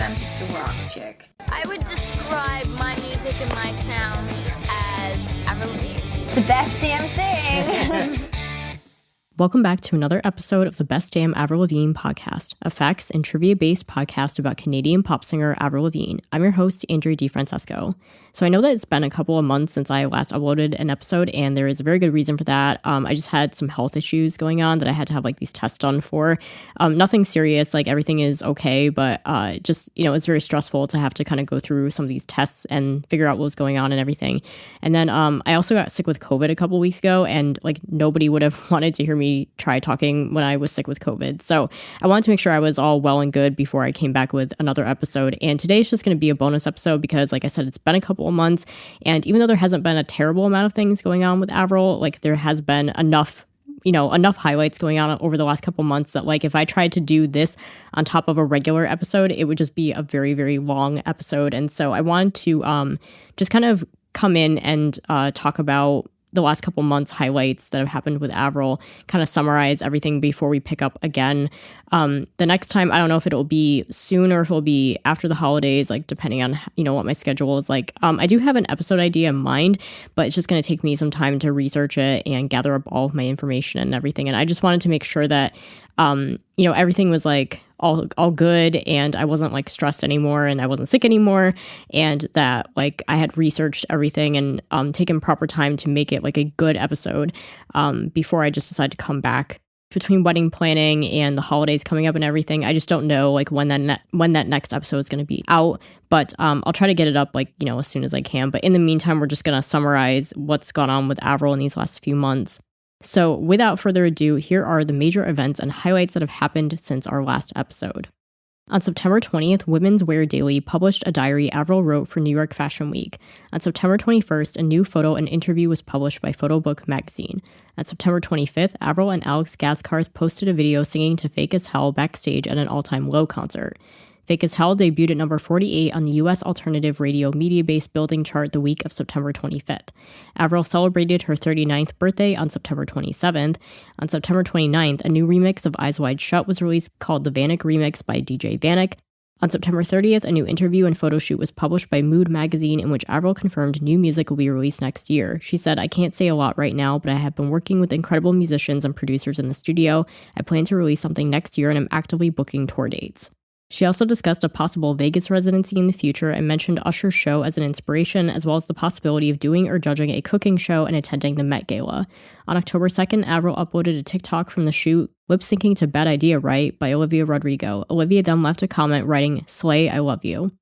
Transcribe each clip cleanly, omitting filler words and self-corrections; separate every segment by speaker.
Speaker 1: I'm just a rock chick.
Speaker 2: I would describe my music and my sound as Avril.
Speaker 3: It's the best damn thing.
Speaker 4: Welcome back to another episode of the Best Damn Avril Lavigne podcast, a facts and trivia-based podcast about Canadian pop singer Avril Lavigne. I'm your host, Andrea DiFrancesco. So I know that it's been a couple of months since I last uploaded an episode, and there is a very good reason for that. I just had some health issues going on that I had to have these tests done for. Nothing serious, everything is okay, but just, it's very stressful to have to kind of go through some of these tests and figure out what was going on and everything. And then I also got sick with COVID a couple weeks ago, and nobody would have wanted to hear me try talking when I was sick with COVID. So I wanted to make sure I was all well and good before I came back with another episode. And today's just going to be a bonus episode because, like I said, it's been a couple of months. And even though there hasn't been a terrible amount of things going on with Avril, there has been enough highlights going on over the last couple months that if I tried to do this on top of a regular episode, it would just be a very, very long episode. And so I wanted to just kind of come in and talk about the last couple months highlights that have happened with Avril, kind of summarize everything before we pick up again. The next time, I don't know if it'll be soon or if it'll be after the holidays, depending on, what my schedule is like. I do have an episode idea in mind, but it's just going to take me some time to research it and gather up all of my information and everything. And I just wanted to make sure that, everything was all good and I wasn't stressed anymore and I wasn't sick anymore, and that I had researched everything and taken proper time to make it a good episode before I just decided to come back. Between wedding planning and the holidays coming up and everything, I just don't know when that next episode is going to be out, but I'll try to get it up as soon as I can. But in the meantime, we're just going to summarize what's gone on with Avril in these last few months. So without further ado, here are the major events and highlights that have happened since our last episode. On September 20th, Women's Wear Daily published a diary Avril wrote for New York Fashion Week. On September 21st, a new photo and interview was published by Photobook magazine. On September 25th, Avril and Alex Gaskarth posted a video singing to Fake as Hell backstage at an All Time Low concert. Fake as Hell debuted at number 48 on the U.S. alternative radio media-based building chart the week of September 25th. Avril celebrated her 39th birthday on September 27th. On September 29th, a new remix of Eyes Wide Shut was released called the Vanek Remix by DJ Vanek. On September 30th, a new interview and photo shoot was published by Mood magazine in which Avril confirmed new music will be released next year. She said, "I can't say a lot right now, but I have been working with incredible musicians and producers in the studio. I plan to release something next year and I'm actively booking tour dates." She also discussed a possible Vegas residency in the future and mentioned Usher's show as an inspiration, as well as the possibility of doing or judging a cooking show and attending the Met Gala. On October 2nd, Avril uploaded a TikTok from the shoot, lip-syncing to Bad Idea Right by Olivia Rodrigo. Olivia then left a comment writing, "Slay, I love you."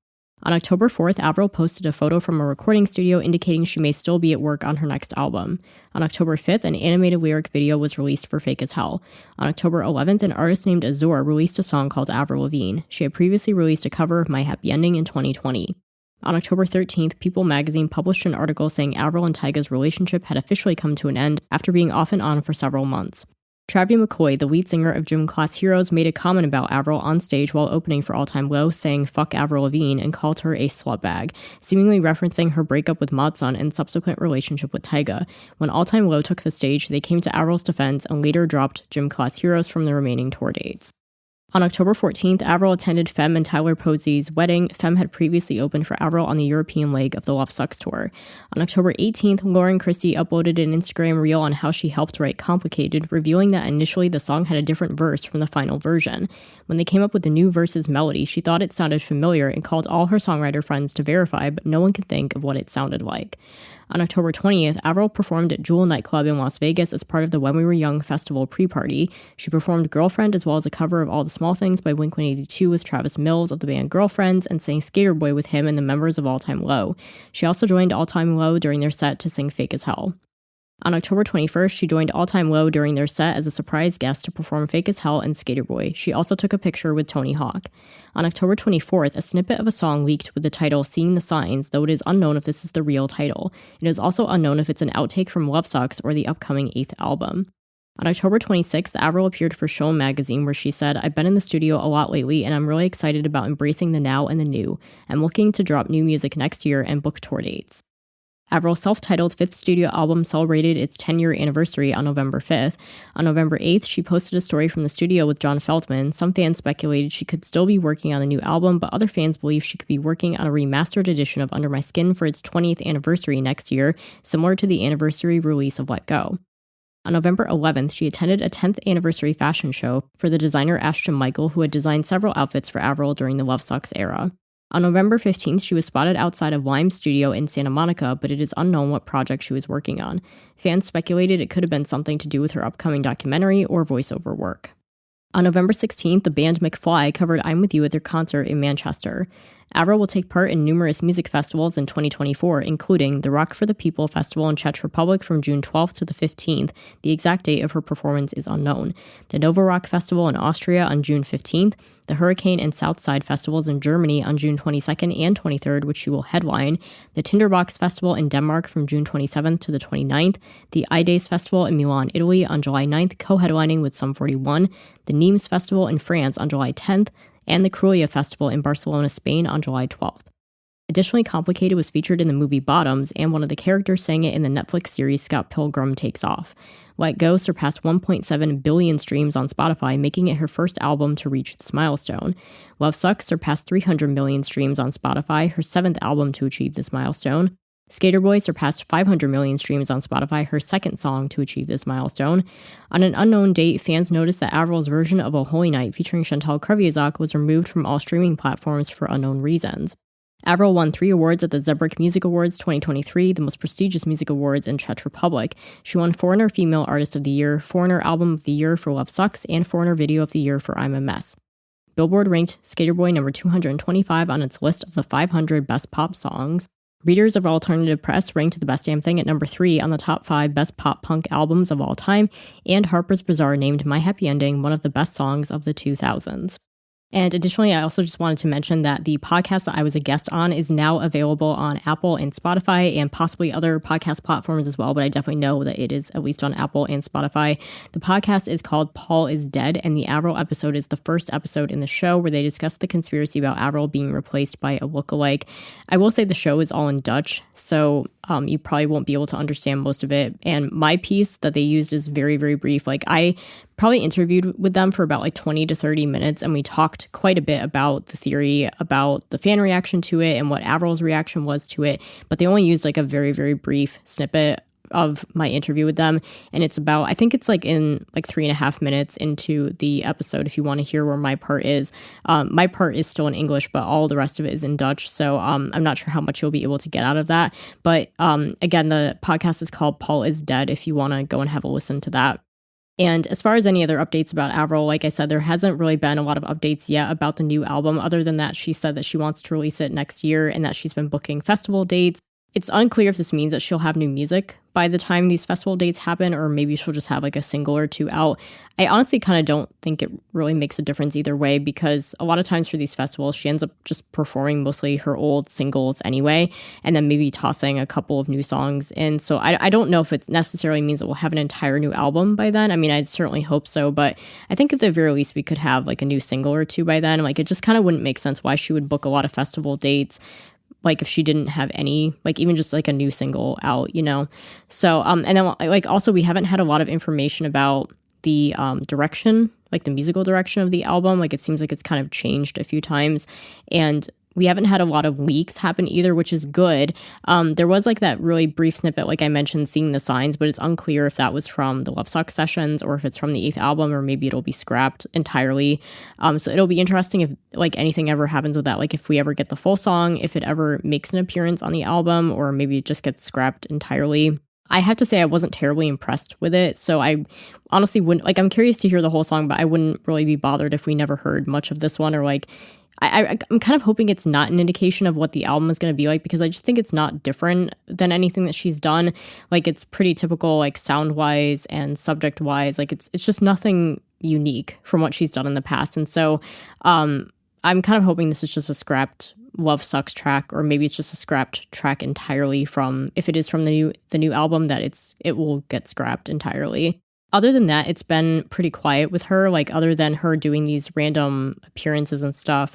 Speaker 4: On October 4th, Avril posted a photo from a recording studio indicating she may still be at work on her next album. On October 5th, an animated lyric video was released for Fake as Hell. On October 11th, an artist named Azor released a song called Avril Lavigne. She had previously released a cover of My Happy Ending in 2020. On October 13th, People magazine published an article saying Avril and Tyga's relationship had officially come to an end after being off and on for several months. Travie McCoy, the lead singer of Gym Class Heroes, made a comment about Avril on stage while opening for All Time Low, saying "fuck Avril Lavigne" and called her a slutbag, seemingly referencing her breakup with Modson and subsequent relationship with Tyga. When All Time Low took the stage, they came to Avril's defense and later dropped Gym Class Heroes from the remaining tour dates. On October 14th, Avril attended Femme and Tyler Posey's wedding. Femme had previously opened for Avril on the European leg of the Love Sucks tour. On October 18th, Lauren Christie uploaded an Instagram reel on how she helped write Complicated, revealing that initially the song had a different verse from the final version. When they came up with the new verse's melody, she thought it sounded familiar and called all her songwriter friends to verify, but no one could think of what it sounded like. On October 20th, Avril performed at Jewel nightclub in Las Vegas as part of the When We Were Young festival pre-party. She performed Girlfriend as well as a cover of All the Small Things by Blink-182 with Travis Mills of the band Girlfriends and sang Skater Boy with him and the members of All Time Low. She also joined All Time Low during their set to sing Fake as Hell. On October 21st, she joined All Time Low during their set as a surprise guest to perform Fake as Hell and Skater Boy. She also took a picture with Tony Hawk. On October 24th, a snippet of a song leaked with the title Seeing the Signs, though it is unknown if this is the real title. It is also unknown if it's an outtake from Love Sucks or the upcoming 8th album. On October 26th, Avril appeared for Show magazine where she said, "I've been in the studio a lot lately and I'm really excited about embracing the now and the new. I'm looking to drop new music next year and book tour dates." Avril's self-titled fifth studio album celebrated its 10-year anniversary on November 5th. On November 8th, she posted a story from the studio with John Feldman. Some fans speculated she could still be working on the new album, but other fans believe she could be working on a remastered edition of Under My Skin for its 20th anniversary next year, similar to the anniversary release of Let Go. On November 11th, she attended a 10th anniversary fashion show for the designer Ashton Michael, who had designed several outfits for Avril during the Love Sucks era. On November 15th, she was spotted outside of Lime's studio in Santa Monica, but it is unknown what project she was working on. Fans speculated it could have been something to do with her upcoming documentary or voiceover work. On November 16th, the band McFly covered I'm With You at their concert in Manchester. Avril will take part in numerous music festivals in 2024, including the Rock for the People Festival in Czech Republic from June 12th to the 15th. The exact date of her performance is unknown. The Nova Rock Festival in Austria on June 15th, the Hurricane and Southside Festivals in Germany on June 22nd and 23rd, which she will headline, the Tinderbox Festival in Denmark from June 27th to the 29th, the iDays Festival in Milan, Italy on July 9th, co-headlining with Sum 41, the Nimes Festival in France on July 10th, and the Cruelia Festival in Barcelona, Spain on July 12th. Additionally, Complicated was featured in the movie Bottoms, and one of the characters sang it in the Netflix series Scott Pilgrim Takes Off. Let Go surpassed 1.7 billion streams on Spotify, making it her first album to reach this milestone. Love Sucks surpassed 300 million streams on Spotify, her seventh album to achieve this milestone. Skater Boy surpassed 500 million streams on Spotify, her second song to achieve this milestone. On an unknown date, fans noticed that Avril's version of Oh Holy Night featuring Chantal Kreviazuk was removed from all streaming platforms for unknown reasons. Avril won 3 awards at the Zebrick Music Awards 2023, the most prestigious music awards in Czech Republic. She won Foreigner Female Artist of the Year, Foreigner Album of the Year for Love Sucks, and Foreigner Video of the Year for I'm a Mess. Billboard ranked Skater Boy number 225 on its list of the 500 best pop songs. Readers of Alternative Press ranked The Best Damn Thing at number 3 on the top 5 best pop punk albums of all time, and Harper's Bazaar named My Happy Ending one of the best songs of the 2000s. And additionally, I also just wanted to mention that the podcast that I was a guest on is now available on Apple and Spotify and possibly other podcast platforms as well, but I definitely know that it is at least on Apple and Spotify. The podcast is called Paul is Dead, and the Avril episode is the first episode in the show where they discuss the conspiracy about Avril being replaced by a lookalike. I will say the show is all in Dutch, so you probably won't be able to understand most of it. And my piece that they used is very, very brief. Like, I probably interviewed with them for about 20 to 30 minutes, and we talked quite a bit about the theory, about the fan reaction to it, and what Avril's reaction was to it. But they only used a very, very brief snippet of my interview with them, and it's about, I think it's in 3.5 minutes into the episode if you want to hear where my part is. My part is still in English, but all the rest of it is in Dutch, so I'm not sure how much you'll be able to get out of that. But again, the podcast is called Paul is Dead if you want to go and have a listen to that. And as far as any other updates about Avril, like I said, there hasn't really been a lot of updates yet about the new album. Other than that, she said that she wants to release it next year and that she's been booking festival dates. It's unclear if this means that she'll have new music by the time these festival dates happen, or maybe she'll just have a single or two out. I honestly kind of don't think it really makes a difference either way, because a lot of times for these festivals, she ends up just performing mostly her old singles anyway, and then maybe tossing a couple of new songs in. So I don't know if it necessarily means that we'll have an entire new album by then. I mean, I certainly hope so, but I think at the very least we could have a new single or two by then. It just kind of wouldn't make sense why she would book a lot of festival dates if she didn't have any, even just a new single out, So, and then also we haven't had a lot of information about the direction, the musical direction of the album. It seems like it's kind of changed a few times, and we haven't had a lot of leaks happen either, which is good. There was that really brief snippet, like I mentioned, Seeing the Signs, but it's unclear if that was from the Love Sucks sessions or if it's from the 8th album, or maybe it'll be scrapped entirely. So it'll be interesting if anything ever happens with that, if we ever get the full song, if it ever makes an appearance on the album, or maybe it just gets scrapped entirely. I have to say I wasn't terribly impressed with it, so I honestly wouldn't, I'm curious to hear the whole song, but I wouldn't really be bothered if we never heard much of this one, or I'm kind of hoping it's not an indication of what the album is going to be like, because I just think it's not different than anything that she's done. It's pretty typical, sound-wise and subject-wise. It's just nothing unique from what she's done in the past. And so I'm kind of hoping this is just a scrapped Love Sucks track, or maybe it's just a scrapped track entirely from, if it is from the new album, that it will get scrapped entirely. Other than that, it's been pretty quiet with her, other than her doing these random appearances and stuff.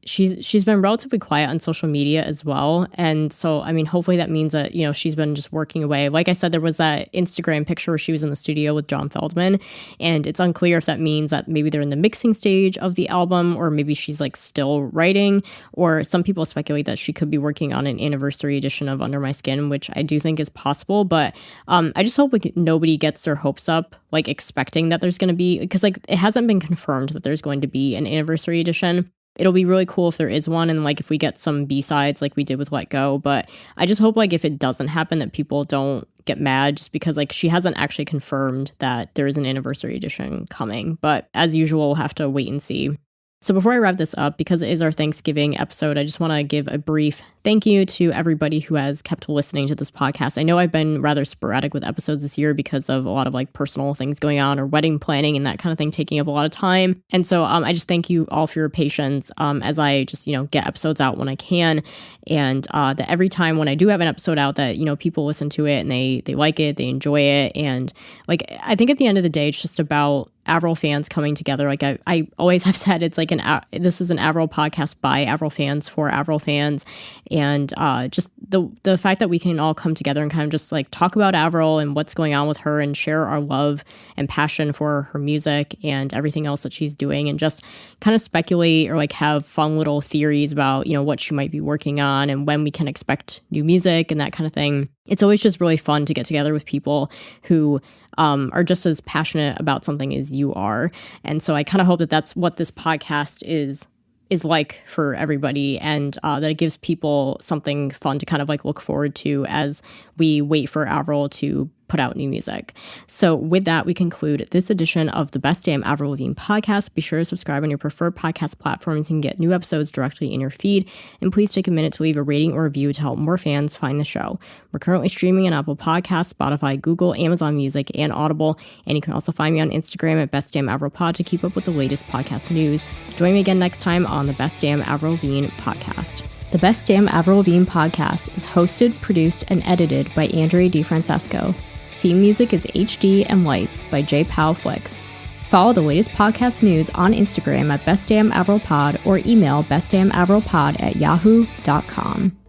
Speaker 4: she's been relatively quiet on social media as well. And so, I mean, hopefully that means that, she's been just working away. Like I said, there was that Instagram picture where she was in the studio with John Feldman, and it's unclear if that means that maybe they're in the mixing stage of the album, or maybe she's like still writing, or some people speculate that she could be working on an anniversary edition of Under My Skin, which I do think is possible. But I just hope like nobody gets their hopes up, like expecting that there's going to be, because like it hasn't been confirmed that there's going to be an anniversary edition. It'll be really cool if there is one, and like if we get some B-sides like we did with Let Go. But I just hope like if it doesn't happen that people don't get mad, just because like she hasn't actually confirmed that there is an anniversary edition coming. But as usual, we'll have to wait and see. So before I wrap this up, because it is our Thanksgiving episode, I just want to give a brief thank you to everybody who has kept listening to this podcast. I know I've been rather sporadic with episodes this year because of a lot of like personal things going on, or wedding planning and that kind of thing taking up a lot of time. And so I just thank you all for your patience as I just, get episodes out when I can. And that every time when I do have an episode out that, people listen to it and they like it, they enjoy it. And like, I think at the end of the day, it's just about Avril fans coming together. Like I always have said, it's like this is an Avril podcast by Avril fans for Avril fans. And just the fact that we can all come together and kind of just like talk about Avril and what's going on with her, and share our love and passion for her music and everything else that she's doing, and just kind of speculate or like have fun little theories about, what she might be working on and when we can expect new music and that kind of thing. It's always just really fun to get together with people who are just as passionate about something as you are. And so I kind of hope that that's what this podcast is like for everybody, and that it gives people something fun to kind of like look forward to as we wait for Avril to put out new music. So with that, we conclude this edition of the Best Damn Avril Lavigne podcast. Be sure to subscribe on your preferred podcast platforms and get new episodes directly in your feed. And please take a minute to leave a rating or review to help more fans find the show. We're currently streaming on Apple Podcasts, Spotify, Google, Amazon Music, and Audible. And you can also find me on Instagram at Best Damn Avril Pod to keep up with the latest podcast news. Join me again next time on the Best Damn Avril Lavigne podcast. The Best Damn Avril Lavigne podcast is hosted, produced, and edited by Andrea DiFrancesco. Theme music is HD and Lights by J. Powell Flicks. Follow the latest podcast news on Instagram at bestdamnavrilpod or email bestdamnavrilpod@yahoo.com.